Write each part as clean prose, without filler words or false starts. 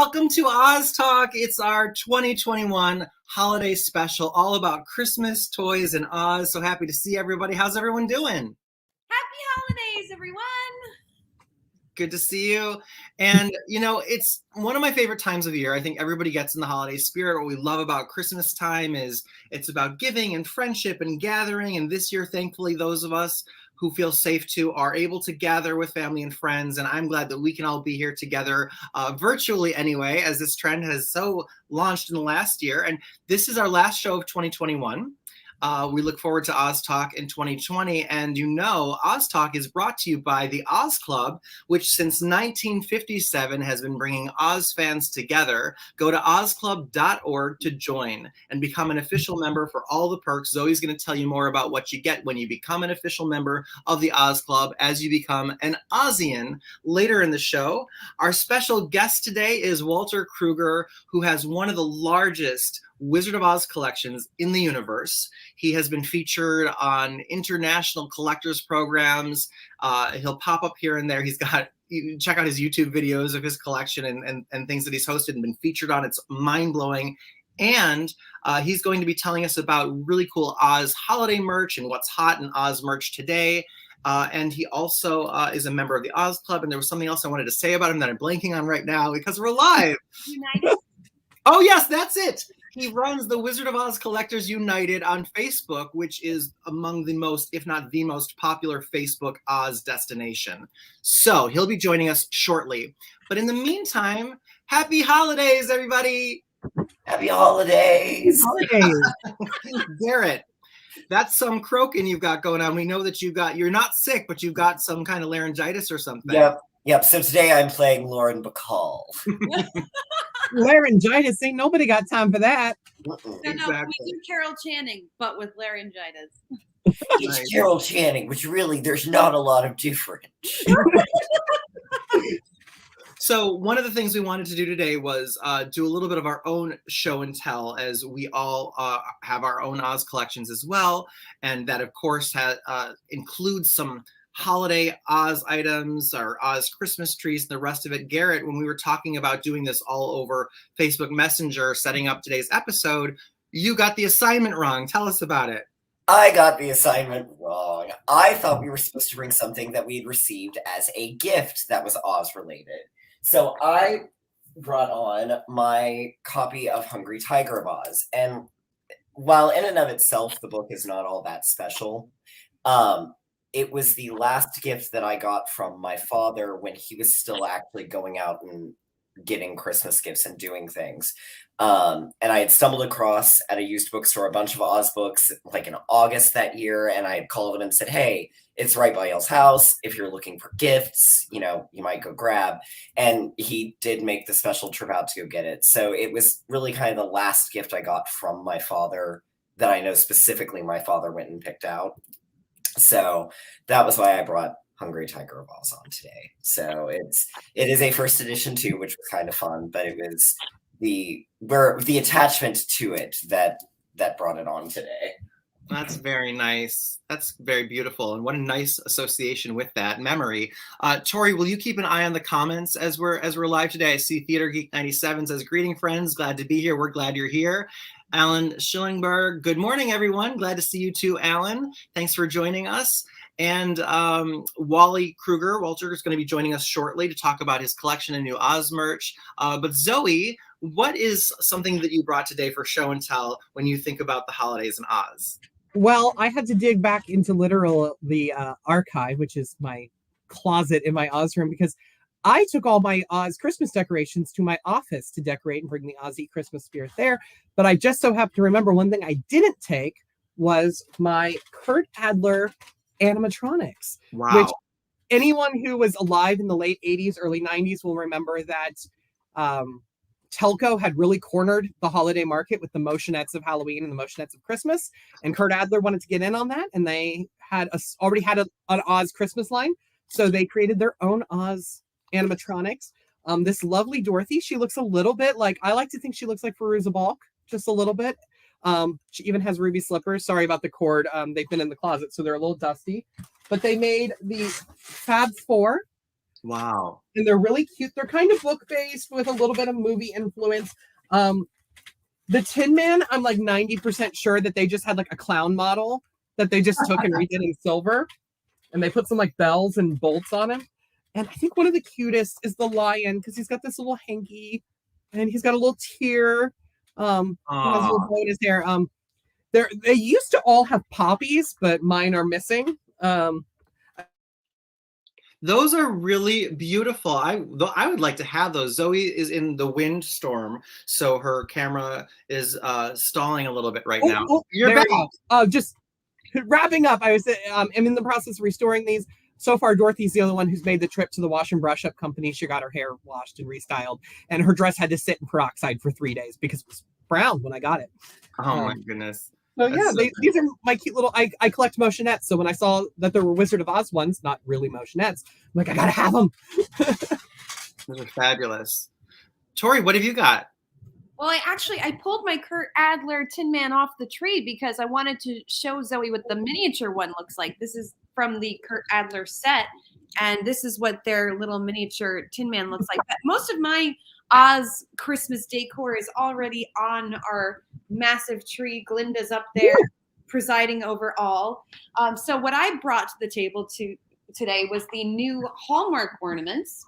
Welcome to Oz Talk. It's our 2021 holiday special, all about Christmas, toys, and Oz. So happy to see everybody. How's everyone doing? Happy holidays, everyone. Good to see you. And, it's one of my favorite times of the year. I think everybody gets in the holiday spirit. What we love about Christmas time is it's about giving and friendship and gathering. And this year, thankfully, those of us who feel safe to are able to gather with family and friends. And I'm glad that we can all be here together virtually anyway, as this trend has so launched in the last year. And this is our last show of 2021. We look forward to Oz Talk in 2020. And Oz Talk is brought to you by the Oz Club, which since 1957 has been bringing Oz fans together. Go to ozclub.org to join and become an official member for all the perks. Zoe's going to tell you more about what you get when you become an official member of the Oz Club as you become an Ozian later in the show. Our special guest today is Walter Kruger, who has one of the largest Wizard of Oz collections in the universe. He has been featured on international collectors programs. He'll pop up here and there. You can check out his YouTube videos of his collection and things that he's hosted and been featured on. It's mind-blowing. And he's going to be telling us about really cool Oz holiday merch and what's hot in Oz merch today. And he also is a member of the Oz Club. And there was something else I wanted to say about him that I'm blanking on right now because we're live. United. Oh, yes, that's it. He runs the Wizard of Oz Collectors United on Facebook, which is among the most, if not the most popular Facebook Oz destination. So he'll be joining us shortly. But in the meantime, happy holidays, everybody. Happy holidays. Garrett, that's some croaking you've got going on. We know that you're not sick, but you've got some kind of laryngitis or something. Yep. So today I'm playing Lauren Bacall. Laryngitis, ain't nobody got time for that. No, Exactly. we do Carol Channing, but with laryngitis. It's Carol Channing, which really there's not a lot of difference. So one of the things we wanted to do today was do a little bit of our own show and tell, as we all have our own Oz collections as well. And that, of course, includes some holiday Oz items, our Oz Christmas trees, and the rest of it. Garrett, when we were talking about doing this all over Facebook Messenger, setting up today's episode, you got the assignment wrong. Tell us about it. I got the assignment wrong. I thought we were supposed to bring something that we'd received as a gift that was Oz related. So I brought on my copy of Hungry Tiger of Oz. And while in and of itself, the book is not all that special, it was the last gift that I got from my father when he was still actually going out and getting Christmas gifts and doing things. And I had stumbled across at a used bookstore a bunch of Oz books like in August that year. And I had called him and said, hey, it's right by y'all's house. If you're looking for gifts, you might go grab. And he did make the special trip out to go get it. So it was really kind of the last gift I got from my father that I know specifically my father went and picked out. So that was why I brought Hungry Tiger of Oz on today. So it is a first edition too, which was kind of fun, but it was the attachment to it that brought it on today. That's very nice. That's very beautiful. And what a nice association with that memory. Tori, will you keep an eye on the comments as we're live today? I see Theater Geek 97 says, greeting friends, glad to be here. We're glad you're here. Alan Schillingberg, good morning, everyone. Glad to see you too, Alan. Thanks for joining us. And Walter is going to be joining us shortly to talk about his collection of new Oz merch. But Zoe, what is something that you brought today for show and tell when you think about the holidays in Oz? Well, I had to dig back into the archive, which is my closet in my Oz room, because I took all my Oz Christmas decorations to my office to decorate and bring the Ozzy Christmas spirit there. But I just so happened to remember one thing I didn't take was my Kurt Adler animatronics. Wow. Which anyone who was alive in the late 80s, early 90s will remember that Telco had really cornered the holiday market with the motionettes of Halloween and the motionettes of Christmas. And Kurt Adler wanted to get in on that. And they already had an Oz Christmas line. So they created their own Oz animatronics. This lovely Dorothy, she looks a little bit like, I like to think she looks like Fairuza Balk, just a little bit. She even has ruby slippers. Sorry about the cord. They've been in the closet, so they're a little dusty. But they made the Fab Four Wow. And they're really cute. They're kind of book based with a little bit of movie influence. The Tin Man, I'm like 90% sure that they just had like a clown model that they just took and redid in silver, and they put some like bells and bolts on him. And I think one of the cutest is the lion because he's got this little hanky, and he's got a little tear. He has a little Aw. bow in his hair. They used to all have poppies, but mine are missing. Those are really beautiful. I would like to have those. Zoe is in the windstorm, so her camera is stalling a little bit right now. You're there back. we go. Just wrapping up. I'm in the process of restoring these. So far, Dorothy's the only one who's made the trip to the wash and brush up company. She got her hair washed and restyled, and her dress had to sit in peroxide for 3 days because it was brown when I got it. Oh my goodness. So That's yeah, so these are my cute little. I collect motionettes, so when I saw that there were Wizard of Oz ones, not really motionettes, I'm like, I gotta have them. Those are fabulous. Tori, what have you got? Well, I pulled my Kurt Adler Tin Man off the tree because I wanted to show Zoe what the miniature one looks like. This is from the Kurt Adler set, and this is what their little miniature Tin Man looks like. But most of my Oz Christmas decor is already on our massive tree. Glinda's up there presiding over all. So what I brought to the table today was the new Hallmark ornaments.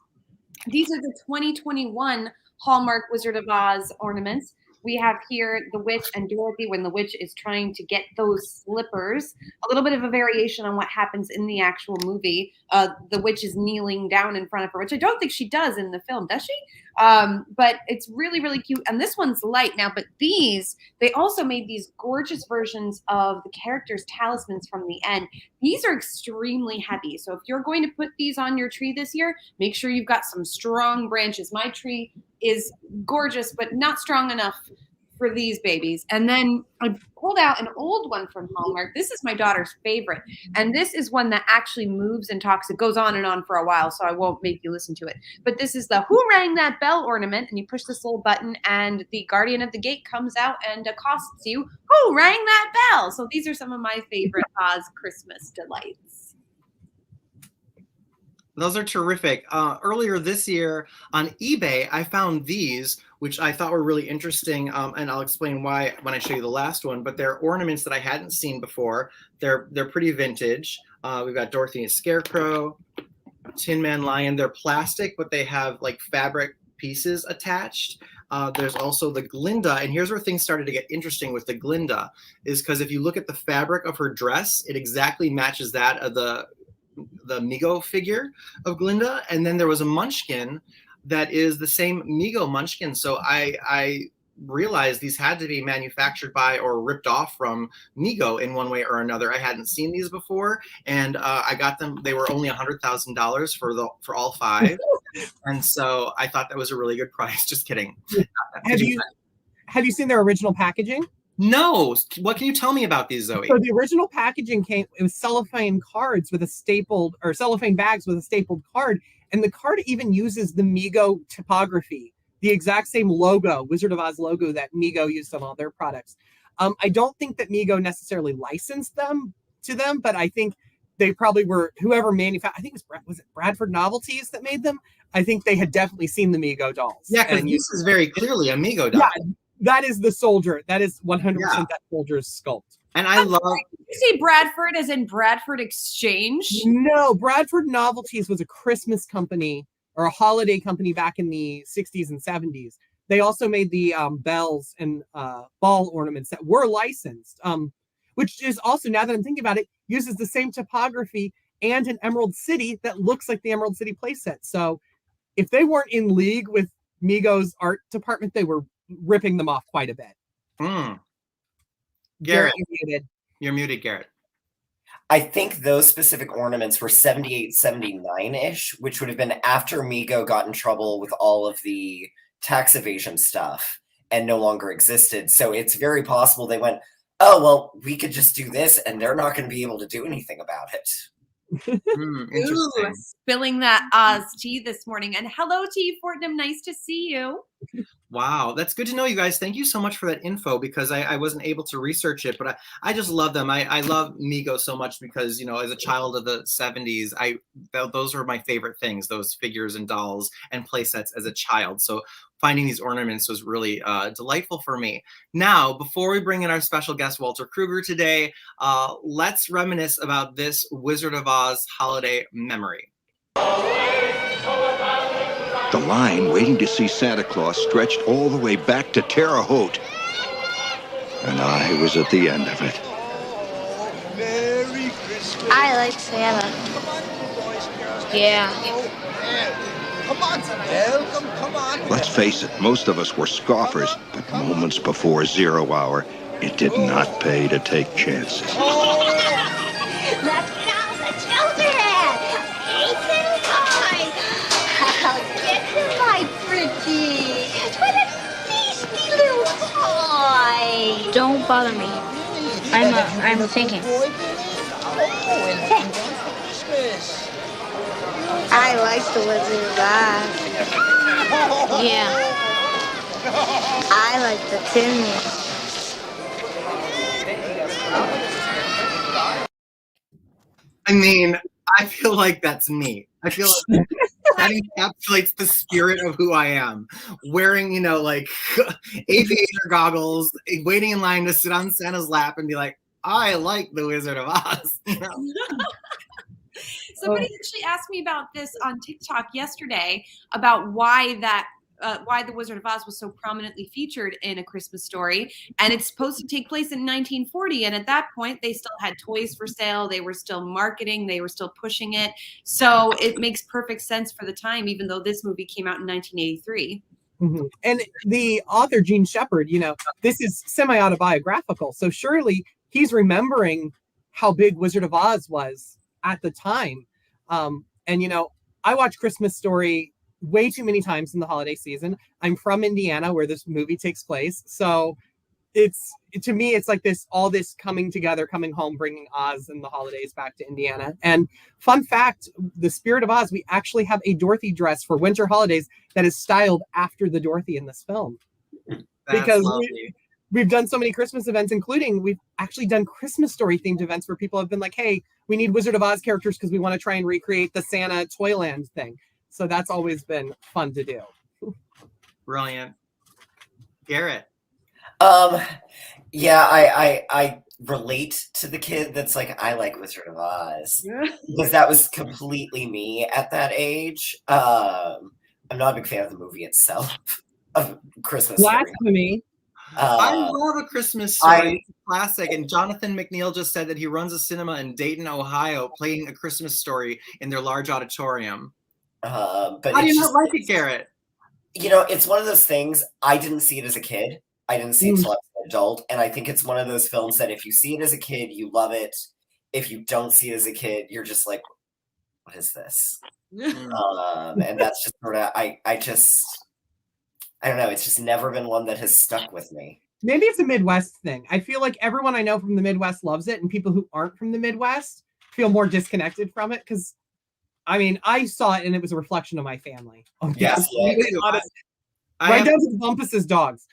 These are the 2021 Hallmark Wizard of Oz ornaments. We have here the witch and Dorothy when the witch is trying to get those slippers. A little bit of a variation on what happens in the actual movie. The witch is kneeling down in front of her, which I don't think she does in the film, does she? But it's really, really cute. And this one's light now, but they also made these gorgeous versions of the characters' talismans from the end. These are extremely heavy. So if you're going to put these on your tree this year, make sure you've got some strong branches. My tree is gorgeous, but not strong enough for these babies. And then I pulled out an old one from Hallmark. This is my daughter's favorite. And this is one that actually moves and talks. It goes on and on for a while, so I won't make you listen to it. But this is the Who Rang That Bell ornament. And you push this little button and the guardian of the gate comes out and accosts you. Who rang that bell? So these are some of my favorite Oz Christmas delights. Those are terrific. Earlier this year on eBay, I found these, which I thought were really interesting, and I'll explain why when I show you the last one. But they're ornaments that I hadn't seen before. They're pretty vintage. We've got Dorothy and Scarecrow, Tin Man Lion. They're plastic, but they have like fabric pieces attached. There's also the Glinda, and here's where things started to get interesting with the Glinda, is because if you look at the fabric of her dress, it exactly matches that of the Migo figure of Glinda. And then there was a Munchkin that is the same Migo Munchkin. So I realized these had to be manufactured by or ripped off from Migo in one way or another. I hadn't seen these before, and I got them. They were only $100,000 for all 5, and so I thought that was a really good price. Just kidding. Have you seen their original packaging? No. What can you tell me about these, Zoe? So the original packaging it was cellophane cards with a stapled, or cellophane bags with a stapled card. And the card even uses the Migo typography, the exact same logo, Wizard of Oz logo that Migo used on all their products. I don't think that Migo necessarily licensed them to them, but I think they probably were, whoever manufactured, I think was it Bradford Novelties that made them? I think they had definitely seen the Migo dolls. Yeah, because this is very clearly a Migo doll. Yeah, that is the soldier. That is 100% that soldier's sculpt. And I love. Did you say Bradford as in Bradford Exchange? No, Bradford Novelties was a Christmas company or a holiday company back in the 60s and 70s. They also made the bells and ball ornaments that were licensed, which is also, now that I'm thinking about it, uses the same typography and an Emerald City that looks like the Emerald City playset. So if they weren't in league with Migo's art department, they were ripping them off quite a bit. Garrett, you're muted, Garrett. I think those specific ornaments were 78, 79-ish, which would have been after Migo got in trouble with all of the tax evasion stuff and no longer existed. So it's very possible they went, oh, well, we could just do this and they're not going to be able to do anything about it. Ooh, spilling that Oz tea this morning. And hello to you, Fortnum. Nice to see you. Wow, that's good to know, you guys. Thank you so much for that info because I wasn't able to research it, but I just love them. I love Mego so much because, you know, as a child of the 70s, those were my favorite things, those figures and dolls and play sets as a child. So finding these ornaments was really delightful for me. Now, before we bring in our special guest, Walter Kruger, today, let's reminisce about this Wizard of Oz holiday memory. The line waiting to see Santa Claus stretched all the way back to Terre Haute. And I was at the end of it. Merry Christmas. I like Santa. Yeah. Come on, welcome, come on. Let's face it, most of us were scoffers, but moments before 0 hour, it did not pay to take chances. Look now, the children! Ethan boy! I'll get you, my pretty. What a tasty little toy. Don't bother me. I'm thinking. Christmas. I like the Wizard of Oz. Yeah. I like the Tin Man. I mean, I feel like that's me. I feel like that encapsulates the spirit of who I am. Wearing, you know, like aviator goggles, waiting in line to sit on Santa's lap and be like, I like the Wizard of Oz. You know? Somebody actually asked me about this on TikTok yesterday about why the Wizard of Oz was so prominently featured in A Christmas Story. And it's supposed to take place in 1940. And at that point, they still had toys for sale. They were still marketing. They were still pushing it. So it makes perfect sense for the time, even though this movie came out in 1983. Mm-hmm. And the author, Gene Shepard, you know, this is semi-autobiographical. So surely he's remembering how big Wizard of Oz was at the time. And, you know, I watch Christmas Story way too many times in the holiday season. I'm from Indiana where this movie takes place. So to me, it's like all this coming together, coming home, bringing Oz and the holidays back to Indiana. And fun fact, the Spirit of Oz, we actually have a Dorothy dress for winter holidays that is styled after the Dorothy in this film. Because we've done so many Christmas events, including we've actually done Christmas Story themed events where people have been like, hey, we need Wizard of Oz characters because we want to try and recreate the Santa Toyland thing. So that's always been fun to do. Brilliant. Garrett. Yeah, I relate to the kid that's like, I like Wizard of Oz. Because that was completely me at that age. I'm not a big fan of the movie itself, of Christmas Story. Blasphemy. I love A Christmas Story. It's a classic. And Jonathan McNeil just said that he runs a cinema in Dayton, Ohio, playing A Christmas Story in their large auditorium. But how do you not like it, Garrett? You know, it's one of those things. I didn't see it as a kid. I didn't see it until I was an adult. And I think it's one of those films that if you see it as a kid, you love it. If you don't see it as a kid, you're just like, what is this? And that's just sort of, I don't know. It's just never been one that has stuck with me. Maybe it's a Midwest thing. I feel like everyone I know from the Midwest loves it, and people who aren't from the Midwest feel more disconnected from it because, I mean, I saw it and it was a reflection of my family. Yes, right down to the Bumpus's dogs.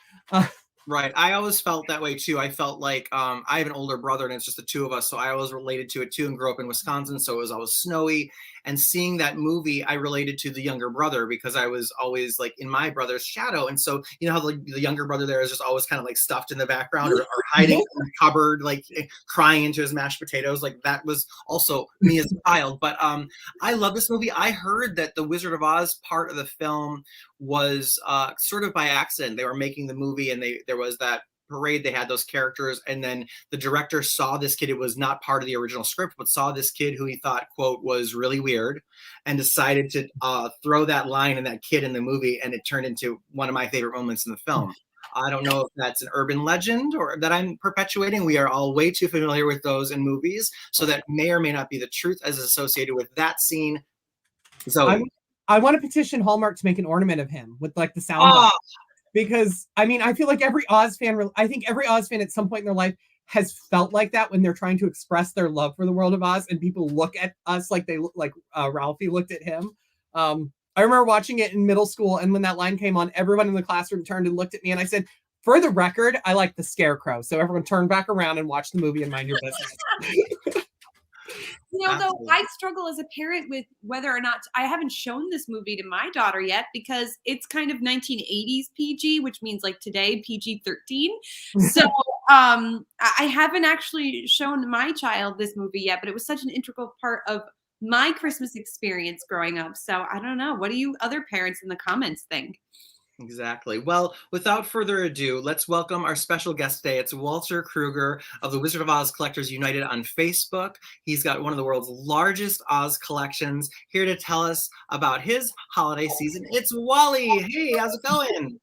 Right. I always felt that way too. I felt like I have an older brother and it's just the two of us. So I always related to it too and grew up in Wisconsin. So it was always snowy. And seeing that movie, I related to the younger brother because I was always like in my brother's shadow. And so, you know how the younger brother there is just always kind of like stuffed in the background or hiding in the cupboard, like crying into his mashed potatoes. Like that was also me as a child. But I love this movie. I heard that the Wizard of Oz part of the film was sort of by accident. They were making the movie and there was that parade, they had those characters, and then the director saw this kid. It was not part of the original script, but saw this kid who he thought, quote, was really weird, and decided to throw that line and that kid in the movie, and it turned into one of my favorite moments in the film. I don't know if that's an urban legend or that I'm perpetuating. We are all way too familiar with those in movies, so that may or may not be the truth as associated with that scene. So I want to petition Hallmark to make an ornament of him with like the sound box. Because, I mean, I feel like every Oz fan at some point in their life has felt like that when they're trying to express their love for the world of Oz and people look at us like Ralphie looked at him. I remember watching it in middle school, and when that line came on, everyone in the classroom turned and looked at me, and I said, for the record, I like the Scarecrow. So everyone turned back around and watched the movie and mind your business. Though Absolutely. I struggle as a parent with whether or not I haven't shown this movie to my daughter yet because it's kind of 1980s PG, which means like today PG-13. So I haven't actually shown my child this movie yet, but it was such an integral part of my Christmas experience growing up. So I don't know. What do you other parents in the comments think? Exactly. Well, without further ado, let's welcome our special guest today. It's Walter Kruger of the Wizard of Oz Collectors United on Facebook. He's got one of the world's largest Oz collections. Here to tell us about his holiday season, it's Wally. Hey, how's it going?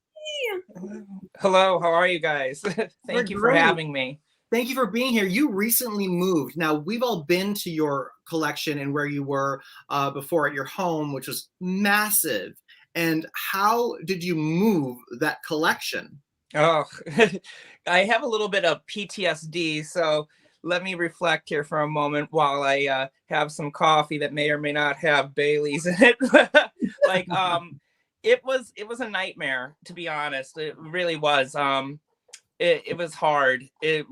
Hello, how are you guys? Thank you for great. having me. Thank you for being here. You recently moved. Now, we've all been to your collection and where you were before at your home, which was massive. And how did you move that collection? Oh, I have a little bit of PTSD, so let me reflect here for a moment while I have some coffee that may or may not have Bailey's in it. Like, it was a nightmare, to be honest. It really was. It was hard,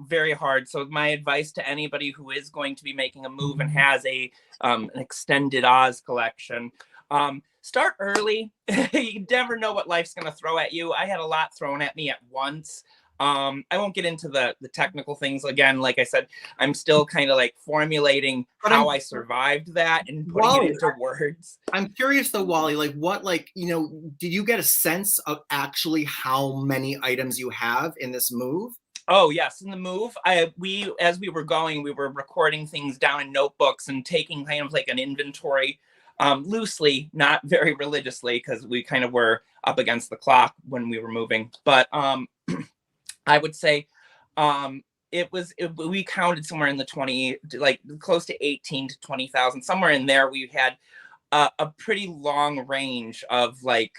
very hard. So my advice to anybody who is going to be making a move and has an extended Oz collection, start early. You never know what life's going to throw at you. I had a lot thrown at me at once. I won't get into the technical things again. Like I said, I'm still kind of like formulating how I survived that and putting it into words. I'm curious though, Wally, like what, did you get a sense of actually how many items you have in this move? Oh yes, in the move, as we were going, we were recording things down in notebooks and taking kind of like an inventory, loosely, not very religiously, because we kind of were up against the clock when we were moving. But I would say we counted somewhere in the 20, like close to 18 to 20,000, somewhere in there. We had a pretty long range of like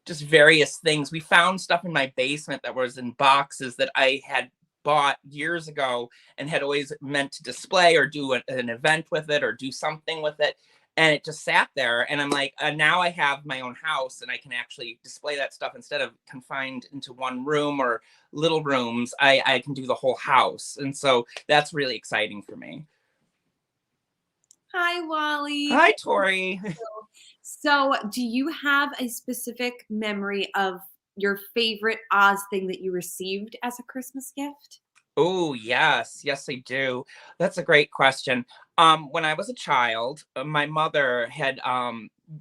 just various things. We found stuff in my basement that was in boxes that I had bought years ago and had always meant to display or do an event with it or do something with it. And it just sat there. And I'm like, now I have my own house and I can actually display that stuff instead of confined into one room or little rooms. I can do the whole house. And so that's really exciting for me. Hi, Wally. Hi, Tori. So do you have a specific memory of your favorite Oz thing that you received as a Christmas gift? Oh, yes. Yes, I do. That's a great question. When I was a child, my mother had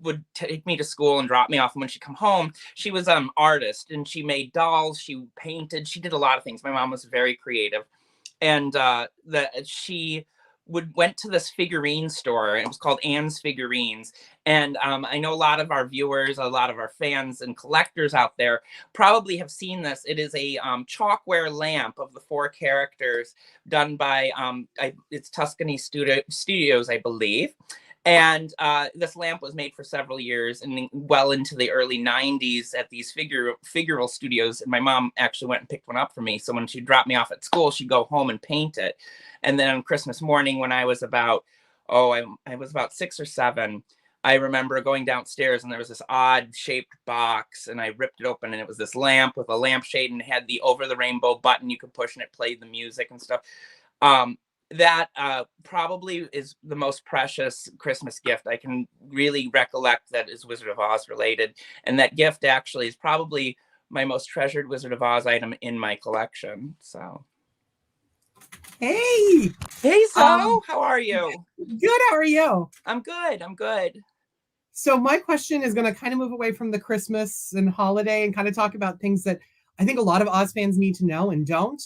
would take me to school and drop me off. And when she'd come home, she was an artist and she made dolls, she painted, she did a lot of things. My mom was very creative. And she went to this figurine store. It was called Anne's Figurines. And I know a lot of our viewers, a lot of our fans and collectors out there probably have seen this. It is a chalkware lamp of the 4 characters done by, it's Tuscany Studios, I believe. And this lamp was made for several years and well into the early 90s at these figural studios. And my mom actually went and picked one up for me. So when she dropped me off at school, she'd go home and paint it. And then on Christmas morning when I was about, I was about 6 or 7, I remember going downstairs and there was this odd shaped box and I ripped it open and it was this lamp with a lampshade and it had the over the rainbow button you could push and it played the music and stuff. That probably is the most precious Christmas gift I can really recollect that is Wizard of Oz related. And that gift actually is probably my most treasured Wizard of Oz item in my collection. So. Hey, Zoe, how are you? Good. How are you? I'm good. I'm good. So my question is going to kind of move away from the Christmas and holiday and kind of talk about things that I think a lot of Oz fans need to know and don't.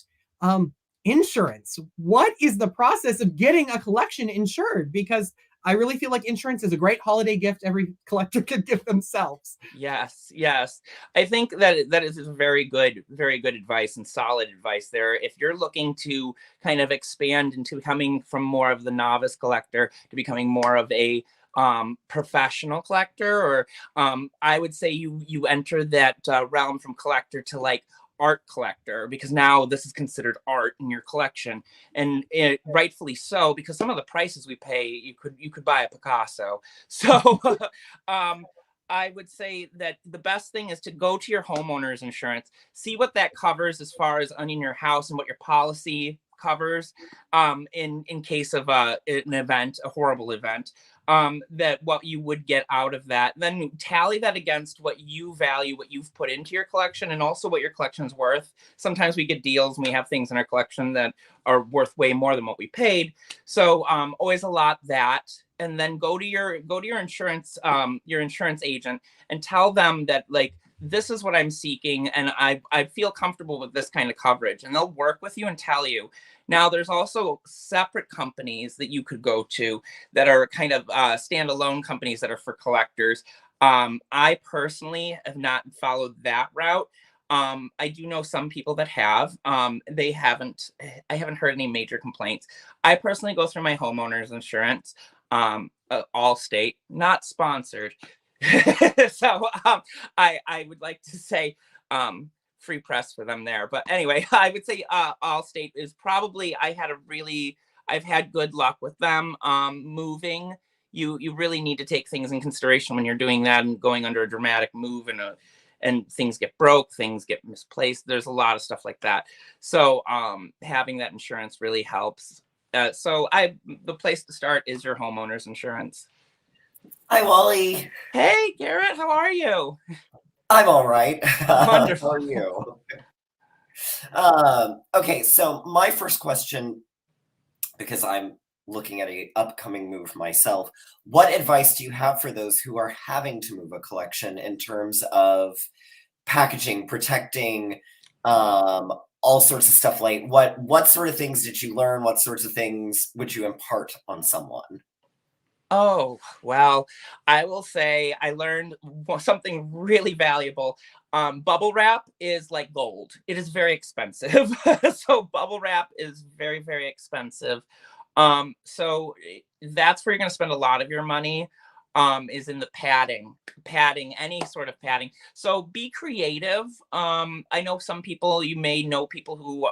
Insurance. What is the process of getting a collection insured? Because I really feel like insurance is a great holiday gift every collector could give themselves. Yes. I think that is very good advice and solid advice there. If you're looking to kind of expand into becoming from more of the novice collector to becoming more of a professional collector, or I would say you enter that realm from collector to like art collector, because now this is considered art in your collection, and rightfully so, because some of the prices we pay, you could buy a Picasso. So I would say that the best thing is to go to your homeowner's insurance, see what that covers as far as owning your house and what your policy covers, in case of an event, a horrible event, that what you would get out of that. Then tally that against what you value, what you've put into your collection, and also what your collection's worth. Sometimes we get deals and we have things in our collection that are worth way more than what we paid. So always allot that. And then go to your insurance agent and tell them that, like, this is what I'm seeking and I feel comfortable with this kind of coverage, and they'll work with you and tell you. Now there's also separate companies that you could go to that are kind of standalone companies that are for collectors. I personally have not followed that route. I do know some people that have. I haven't heard any major complaints. I personally go through my homeowner's insurance. Allstate, not sponsored. So I would like to say free press for them there. But anyway, I would say Allstate is probably, I've had good luck with them. Moving, you really need to take things in consideration when you're doing that and going under a dramatic move and things get broke, things get misplaced. There's a lot of stuff like that. So having that insurance really helps. The place to start is your homeowner's insurance. Hi, Wally. Hey, Garrett, how are you? I'm all right. Wonderful. How are you? Okay, so my first question, because I'm looking at an upcoming move myself, what advice do you have for those who are having to move a collection in terms of packaging, protecting, all sorts of stuff? Like what sort of things did you learn? What sorts of things would you impart on someone? Oh, well, I will say I learned something really valuable. Bubble wrap is like gold. It is very expensive. So bubble wrap is very, very expensive. So that's where you're going to spend a lot of your money, is in the padding, any sort of padding. So be creative. I know some people, you may know people who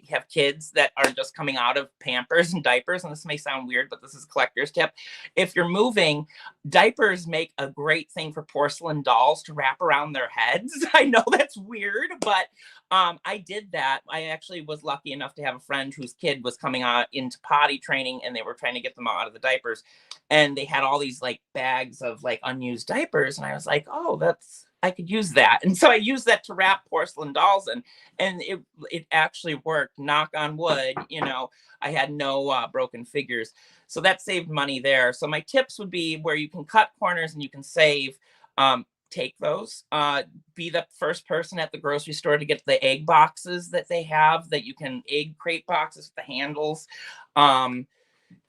have kids that are just coming out of Pampers and diapers. And this may sound weird, but this is a collector's tip. If you're moving, diapers make a great thing for porcelain dolls to wrap around their heads. I know that's weird, but I did that. I actually was lucky enough to have a friend whose kid was coming out into potty training, and they were trying to get them out of the diapers, and they had all these like bags of like unused diapers, and I was like, oh, I could use that. And so I used that to wrap porcelain dolls in, and it actually worked. Knock on wood, I had no broken figures. So that saved money there. So my tips would be where you can cut corners and you can save. Take those. Be the first person at the grocery store to get the egg boxes that they have, that you can, egg crate boxes with the handles.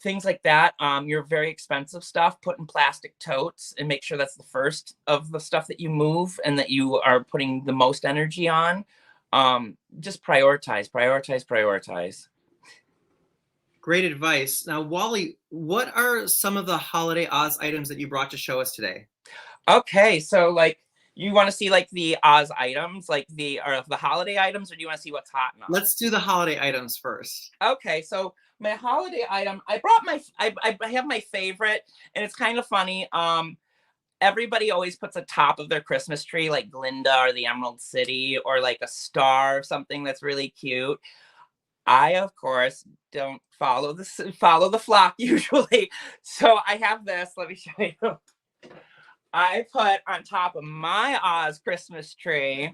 Things like that. Your very expensive stuff, put in plastic totes, and make sure that's the first of the stuff that you move and that you are putting the most energy on. Just prioritize. Great advice. Now, Wally, what are some of the holiday Oz items that you brought to show us today? Okay, so like, you want to see like the Oz items, like the holiday items, or do you want to see what's hot now? Let's do the holiday items first. Okay, so my holiday item, I brought I have my favorite, and it's kind of funny. Everybody always puts a top of their Christmas tree, like Glinda or the Emerald City, or like a star or something that's really cute. I, of course, don't follow the flock usually. So I have this. Let me show you. I put on top of my Oz Christmas tree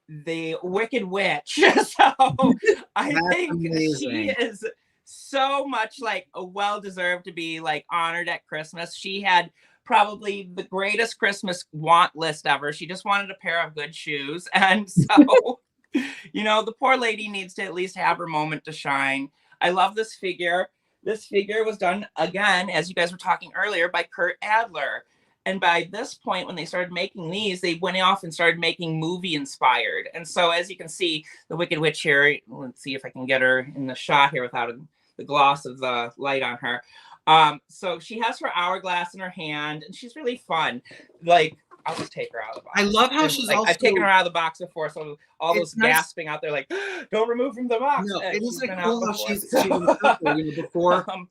the Wicked Witch. So I think amazing. She is so much like a well-deserved to be like honored at Christmas. She had probably the greatest Christmas want list ever. She just wanted a pair of good shoes. And so, the poor lady needs to at least have her moment to shine. I love this figure. This figure was done, again, as you guys were talking earlier, by Kurt Adler. And by this point, when they started making these, they went off and started making movie inspired. And so, as you can see, the Wicked Witch here, let's see if I can get her in the shot here without the gloss of the light on her. So she has her hourglass in her hand, and she's really fun. Like, I'll just take her out of the box. I love how she's also... I've taken her out of the box before, so all those gasping out there, like, don't remove from the box. No, it is like cool how she's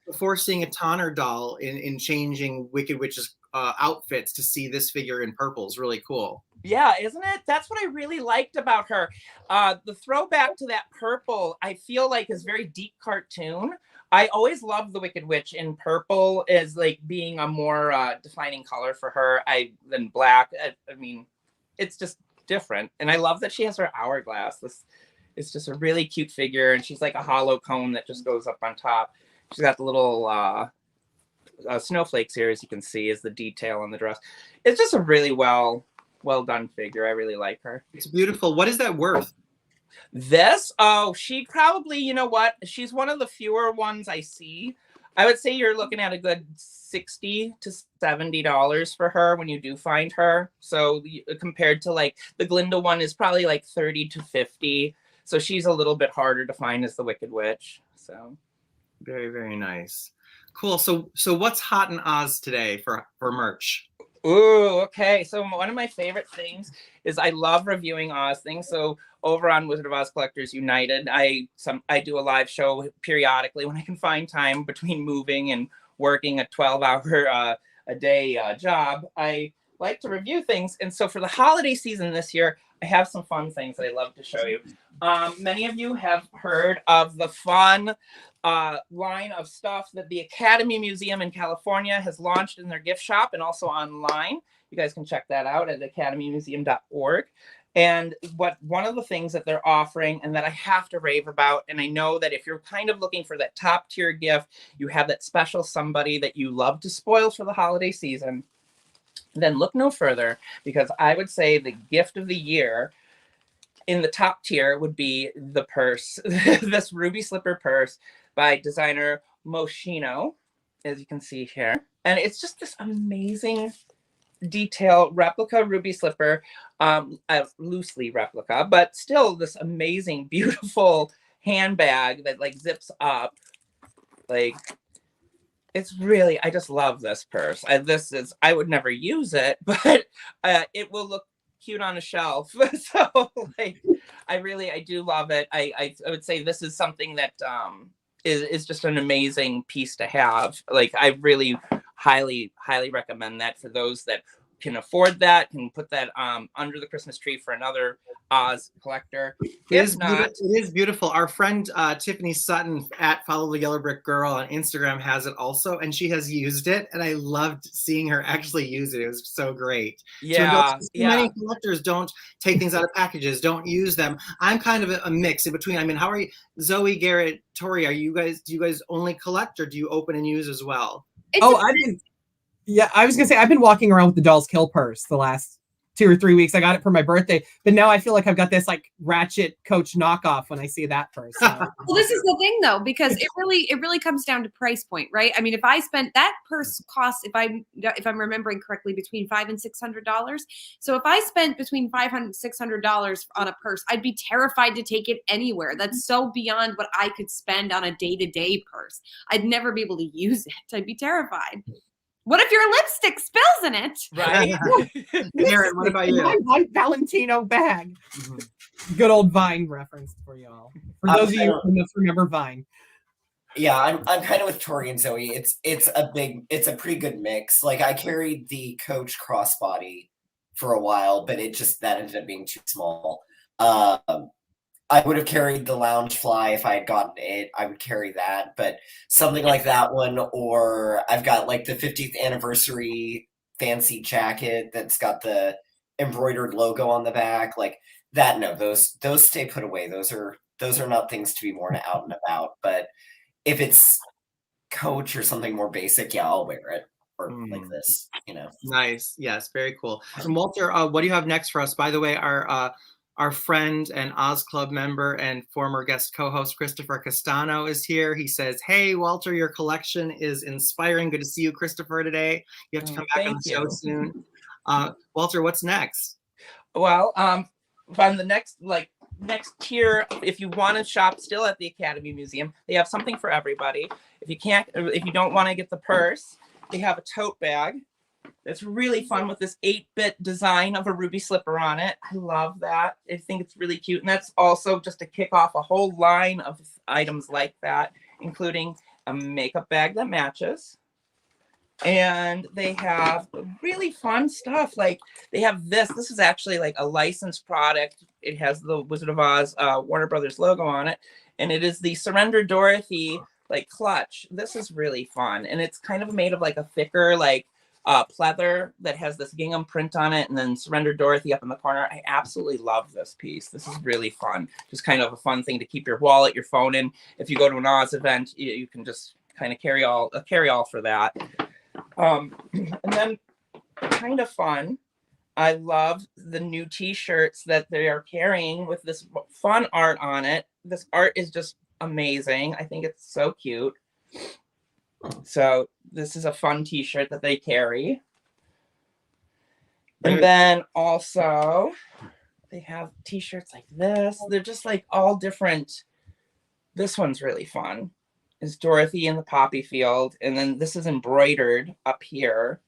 before seeing a Tonner doll in changing Wicked Witch's outfits to see this figure in purple is really cool. Yeah, isn't it? That's what I really liked about her. The throwback to that purple, I feel like, is very deep cartoon. I always loved the Wicked Witch in purple as like being a more defining color for her than black. I mean, it's just different. And I love that she has her hourglass. This is just a really cute figure. And she's like a hollow cone that just goes up on top. She's got the little snowflakes here, as you can see, is the detail on the dress. It's just a really well done figure. I really like her. It's beautiful. What is that worth? This, oh, she probably, you know what? She's one of the fewer ones I see. I would say you're looking at a good $60 to $70 for her when you do find her. So compared to like the Glinda one is probably like 30 to 50. So she's a little bit harder to find as the Wicked Witch. So very, very nice. Cool. So what's hot in Oz today for merch? Ooh, okay. So one of my favorite things is I love reviewing Oz things. So over on Wizard of Oz Collectors United, I do a live show periodically when I can find time between moving and working a 12-hour a day job. I like to review things. And so for the holiday season this year, I have some fun things that I love to show you. Many of you have heard of the fun line of stuff that the Academy Museum in California has launched in their gift shop and also online. You guys can check that out at academymuseum.org. And one of the things that they're offering and that I have to rave about, and I know that if you're kind of looking for that top tier gift, you have that special somebody that you love to spoil for the holiday season, then look no further, because I would say the gift of the year in the top tier would be the purse, this ruby slipper purse by designer Moschino, as you can see here. And it's just this amazing detail replica ruby slipper, a loosely replica, but still this amazing, beautiful handbag that like zips up. Like, it's really, I just love this purse. I would never use it, but it will look cute on a shelf. So like, I do love it. I would say this is something that is just an amazing piece to have. Like, I really highly recommend that for those that can afford that, can put that under the Christmas tree for another Oz collector. If not, it is beautiful. Our friend Tiffany Sutton at Follow the Yellow Brick Girl on Instagram has it also, and she has used it, and I loved seeing her actually use it. It was so great. Yeah, so many collectors don't take things out of packages, don't use them. I'm kind of a mix in between. I mean, how are you, Zoe, Garrett, Tori? Do you guys only collect, or do you open and use as well? I was gonna say I've been walking around with the Dolls Kill purse the last 2 or 3 weeks. I got it for my birthday, but now I feel like I've got this like Ratchet Coach knockoff when I see that purse. So. Well, this is the thing though, because it really comes down to price point, right? I mean, if I spent that purse costs, if I'm remembering correctly, between $500 and $600. So if I spent between $500 and $600 on a purse, I'd be terrified to take it anywhere. That's so beyond what I could spend on a day-to-day purse. I'd never be able to use it. I'd be terrified. What if your lipstick spills in it? Right. Garrett, what about you? My white Valentino bag. Mm-hmm. Good old Vine reference for y'all. For those of you who must remember Vine. Yeah, I'm kind of with Tori and Zoe. It's a pretty good mix. Like, I carried the Coach crossbody for a while, but that ended up being too small. I would have carried the Loungefly if I had gotten it. I would carry that, but something like that one, or I've got like the 50th anniversary fancy jacket that's got the embroidered logo on the back, like that. No, those stay put away. Those are not things to be worn out and about. But if it's Coach or something more basic, yeah, I'll wear it. Or like this, Nice. Yes, very cool. And Walter, what do you have next for us? By the way, our friend and Oz Club member and former guest co-host Christopher Castano is here. He says, "Hey, Walter, your collection is inspiring. Good to see you, Christopher, today. You have to come back on the show soon." Walter, what's next? Well, on the next tier, if you want to shop still at the Academy Museum, they have something for everybody. If you don't want to get the purse, they have a tote bag. It's really fun with this 8-bit design of a ruby slipper on it. I love that. I think it's really cute. And that's also just to kick off a whole line of items like that, including a makeup bag that matches, And they have really fun stuff. Like they have this is actually like a licensed product. It has the Wizard of Oz Warner Brothers logo on it, and it is the Surrender Dorothy like clutch. This is really fun, and it's kind of made of like a thicker like pleather that has this gingham print on it, and then Surrender Dorothy up in the corner. I absolutely love this piece. This is really fun. Just kind of a fun thing to keep your wallet, your phone in. If you go to an Oz event, you can just kind of carry all for that. And then kind of fun, I love the new t-shirts that they are carrying with this fun art on it. This art is just amazing. I think it's so cute. So this is a fun t-shirt that they carry. And then also they have t-shirts like this. They're just like all different. This one's really fun. Is Dorothy in the poppy field, and then this is embroidered up here.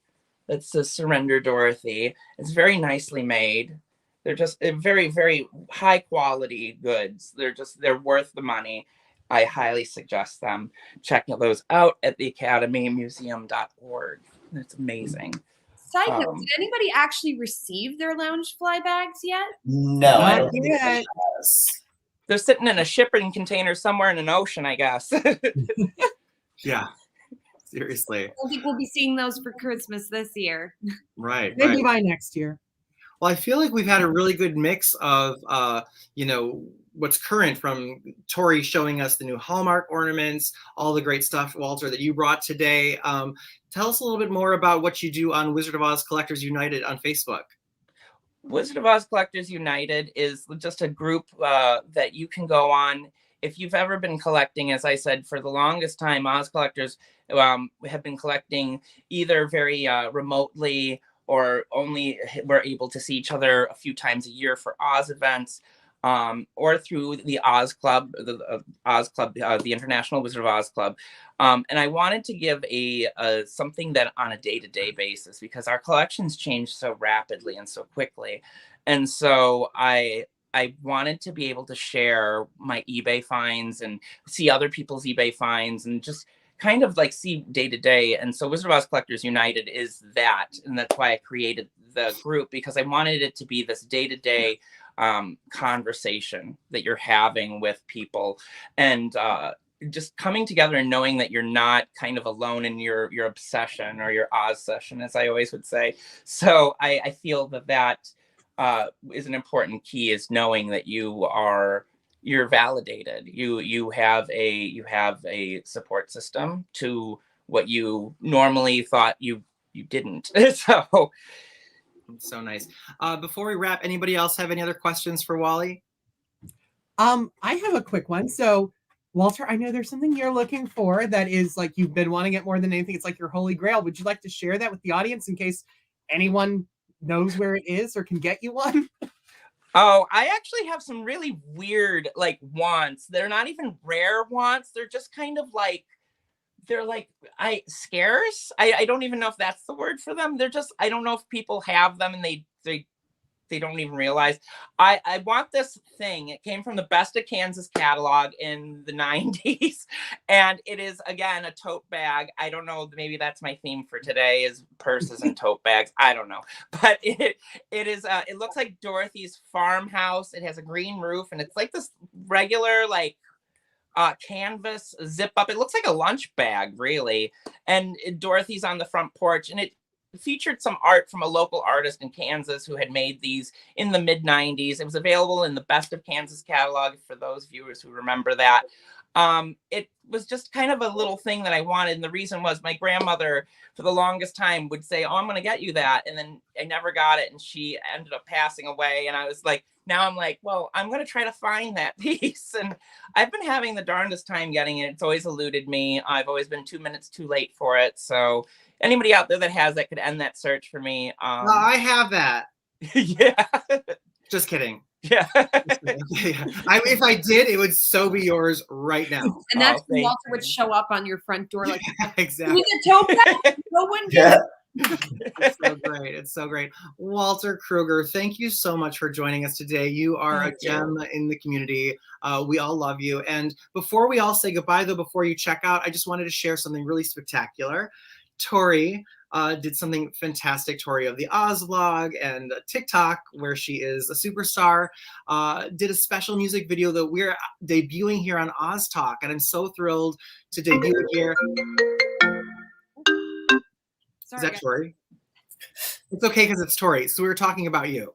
That says Surrender Dorothy. It's very nicely made. They're just very, very high quality goods. They're worth the money. I highly suggest them. Check those out at the academymuseum.org. It's amazing. Side note, did anybody actually receive their Loungefly bags yet? No, I don't think yet. They're sitting in a shipping container somewhere in an ocean, I guess. Yeah, seriously. I don't think we'll be seeing those for Christmas this year. Right. Maybe by next year. Well, I feel like we've had a really good mix of, what's current, from Tori showing us the new Hallmark ornaments, all the great stuff, Walter, that you brought today. Tell us a little bit more about what you do on Wizard of Oz Collectors United on Facebook. Wizard of Oz Collectors United is just a group that you can go on. If you've ever been collecting, as I said, for the longest time, Oz collectors have been collecting either very remotely or only were able to see each other a few times a year for Oz events, or through the Oz Club, the International Wizard of Oz Club. And I wanted to give something that on a day-to-day basis, because our collections change so rapidly and so quickly. And so I wanted to be able to share my eBay finds and see other people's eBay finds and just kind of like see day to day. And so Wizard of Oz Collectors United is that. And that's why I created the group, because I wanted it to be this day to day conversation that you're having with people, and just coming together and knowing that you're not kind of alone in your obsession or your Oz session, as I always would say. So I feel that is an important key, is knowing that you're validated. You have a support system to what you normally thought you didn't. So nice. Before we wrap, anybody else have any other questions for Wally? I have a quick one. So, Walter, I know there's something you're looking for that is like you've been wanting it more than anything. It's like your holy grail. Would you like to share that with the audience in case anyone knows where it is or can get you one? Oh, I actually have some really weird like wants. They're not even rare wants. They're just kind of like, they're like scarce. I don't even know if that's the word for them. They're just, I don't know if people have them and they don't even realize. I want this thing. It came from the Best of Kansas catalog in the 90s. And it is, again, a tote bag. I don't know. Maybe that's my theme for today, is purses and tote bags. I don't know. But it is, it looks like Dorothy's farmhouse. It has a green roof, and it's like this regular, like, canvas zip up. It looks like a lunch bag, really. And Dorothy's on the front porch, and it featured some art from a local artist in Kansas who had made these in the mid 90s. It was available in the Best of Kansas catalog for those viewers who remember that. It was just kind of a little thing that I wanted. And the reason was my grandmother for the longest time would say, oh, I'm going to get you that. And then I never got it. And she ended up passing away. And I was like, now I'm like, well, I'm going to try to find that piece. And I've been having the darndest time getting it. It's always eluded me. I've always been 2 minutes too late for it. So anybody out there that has that could end that search for me. I have that. Yeah. Just kidding. Yeah. If I did, it would so be yours right now. And that's when Walter would show up on your front door like, exactly. With a tote bag? No one gets It's so great. It's so great. Walter Kruger, thank you so much for joining us today. You are a gem in the community. We all love you. And before we all say goodbye, though, before you check out, I just wanted to share something really spectacular. Tori did something fantastic. Tori of the Oz vlog and TikTok, where she is a superstar, did a special music video that we're debuting here on Oz Talk, and I'm so thrilled to debut it here. Is that Tori? It's okay because it's Tori. So we were talking about you.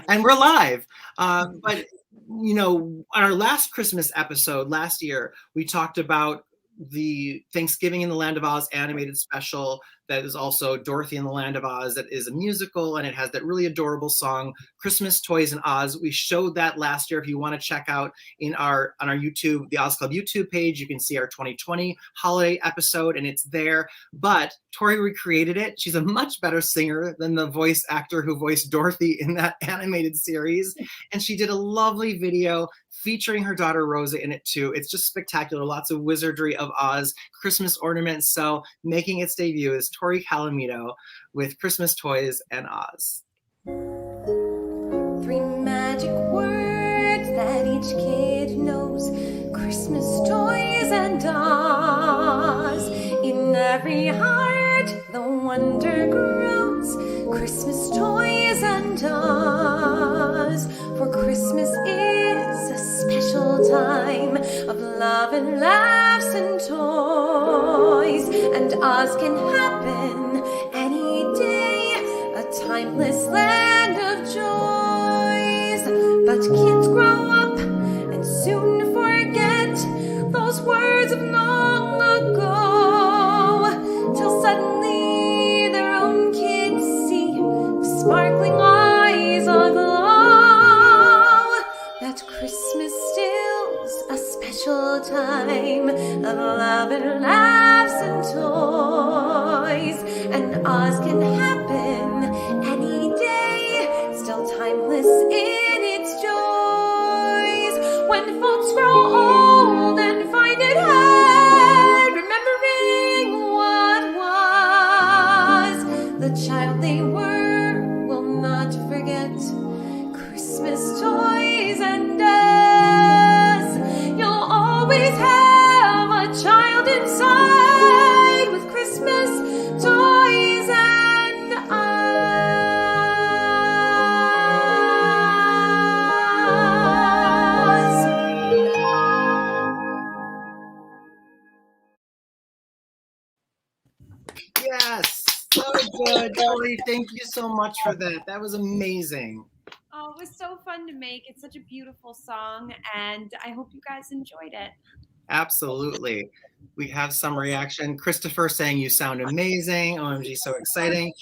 And we're live. But, you know, on our last Christmas episode last year, we talked about the Thanksgiving in the Land of Oz animated special that is also Dorothy in the Land of Oz, that is a musical, and it has that really adorable song, Christmas Toys in Oz. We showed that last year. If you want to check out on our YouTube, the Oz Club YouTube page, you can see our 2020 holiday episode, and it's there. But Tori recreated it. She's a much better singer than the voice actor who voiced Dorothy in that animated series. And she did a lovely video featuring her daughter Rosa in it too. It's just spectacular. Lots of wizardry of Oz, Christmas ornaments. So making its debut is Tori Calamito with Christmas Toys and Oz. 3 magic words that each kid knows. Christmas toys and Oz. In every heart the wonder grows. Christmas toys and Oz. For Christmas is a special time of love and laughs and toys. And Oz can happen any day, a timeless land of joys. But kids grow up and soon forget those words of long ago, till suddenly their own kids see sparkling eyes aglow. That Christmas still's a special time of love and laughs and toys. And Oz can happen any day, still timeless in its joys. When folks grow old and find it hard remembering what was, the child they were will not forget. Christmas toys and us. You'll always have a child inside with Christmas toys and us. Yes, so good. Tori, thank you so much for that. That was amazing. Oh, it was so fun to make. It's such a beautiful song, and I hope you guys enjoyed it. Absolutely. We have some reaction. Christopher saying you sound amazing. OMG, so exciting.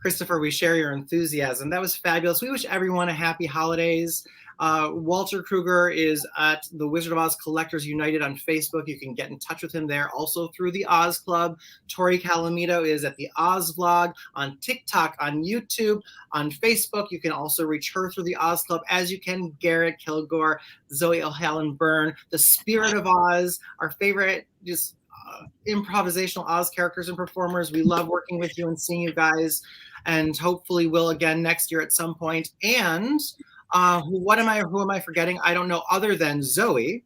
Christopher, we share your enthusiasm. That was fabulous. We wish everyone a happy holidays. Walter Kruger is at the Wizard of Oz Collectors United on Facebook. You can get in touch with him there, also through the Oz Club. Tori Calamito is at the Oz Vlog on TikTok, on YouTube, on Facebook. You can also reach her through the Oz Club, as you can Garrett Kilgore, Zoe O'Halloran Byrne, the Spirit of Oz, our favorite just improvisational Oz characters and performers. We love working with you and seeing you guys, and hopefully will again next year at some point. And who am I forgetting? I don't know, other than Zoe.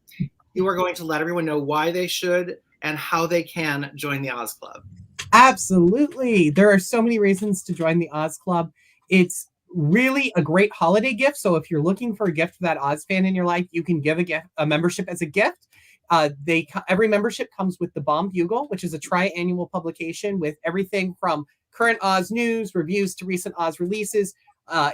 You are going to let everyone know why they should and how they can join the Oz Club. Absolutely. There are so many reasons to join the Oz Club. It's really a great holiday gift. So if you're looking for a gift for that Oz fan in your life, you can give a membership as a gift. Every membership comes with the Bomb Bugle, which is a tri-annual publication with everything from current Oz news, reviews to recent Oz releases,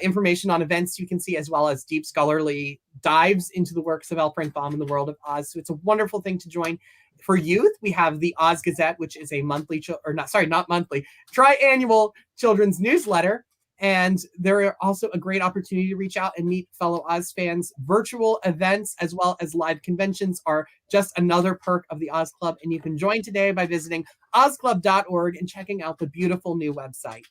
information on events you can see, as well as deep scholarly dives into the works of L. Frank Baum and the world of Oz. So it's a wonderful thing to join. For youth, we have the Oz Gazette, which is a tri-annual children's newsletter. And there are also a great opportunity to reach out and meet fellow Oz fans. Virtual events as well as live conventions are just another perk of the Oz Club. And you can join today by visiting ozclub.org and checking out the beautiful new website.